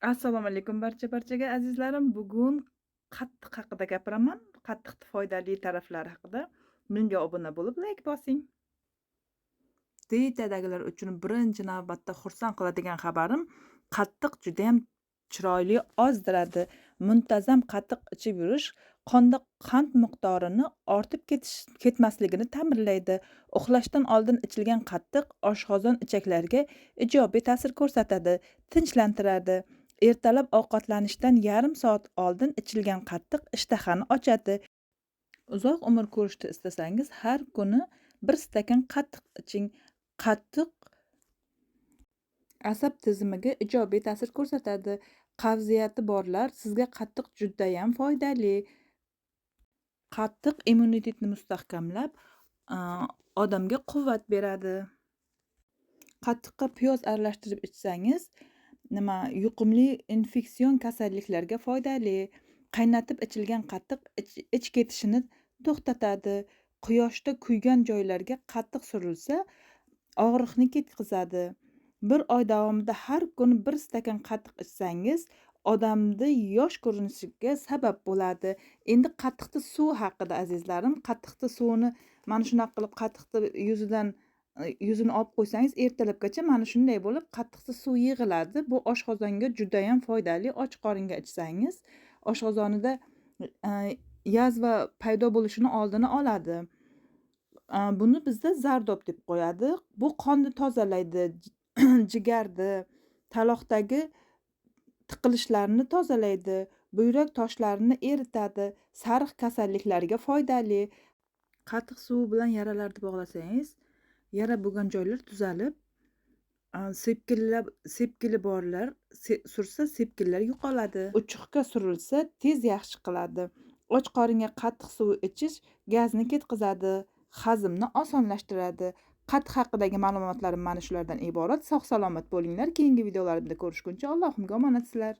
Assalomu alaykum barchaga azizlarim. Bugun qattiq haqida gapiraman. Qattiqning foydali taraflari haqida. Menga obuna bo'lib, layk bosing. Dietadagilar uchun birinchi navbatda xursand qiladigan xabarim, qattiq juda ham chiroyli ozdiradi. Muntazam qattiq ichib yurish qonda qand miqdorini ketmasligini ta'minlaydi. Uxlashdan oldin ichilgan qattiq oshqozon ichaklariga ijobiy ta'sir ko'rsatadi, tinchlantiradi. Ertalab ovqatlanishdan yarim soat oldin ichilgan qattiq ishtahani ochadi. Uzoq umr ko'rishni istasangiz, har kuni bir stakan qattiq iching. Qattiq asab tizimiga ijobiy ta'sir ko'rsatadi. Qavziyati borlar sizga qattiq judayam foydali. Qattiq immunitetni mustahkamlab, a, odamga quvvat beradi. Qattiqqa piyoz aralashtirib ichsangiz, yuqumli infeksion kasalliklarga foydali. Qaynatib ichilgan qattiq ich ketishini to'xtatadi. Quyoshda kuygan joylarga qattiq surilsa, og'riqni ketkazadi. Bir oy davomida har kuni bir stakan qattiq ichsangiz, odamni yosh ko'rinishiga sabab bo'ladi. Endi qattiqni suv haqida azizlarim, qattiqni suvini mana shunaqa qilib qattiqni yuzini olib qo'ysangiz, ertalabgacha mana shunday bo'lib qattiqni suv yig'iladi. Bu oshqozonga juda ham foydali. Och qoringa ichsangiz, oshqozonida yazva paydo bo'lishini oldini oladi. Buni bizda zardob deb qo'yadi. Bu qonni tozalaydi, jigarni, taloqdagi tiqilishlarni tozalaydi, buyrak toshlarini eritadi, sariq kasalliklarga foydali. Qatiq suvi bilan yaralarni bog'lasangiz, yara bo'lgan joylar tuzalib, sepkili borlar sursa sepkillar yo'qoladi. Uchuqqa surilsa tez yaxshi qiladi. Och qoringa qattiq suv ichish gazni ketkazadi, hazmni osonlashtiradi. Qatiq haqidagi ma'lumotlarim mana shulardan iborat. Sog' salomat bo'linglar. Keyingi videolarimda ko'rishguncha Allohimga omonat sizlar.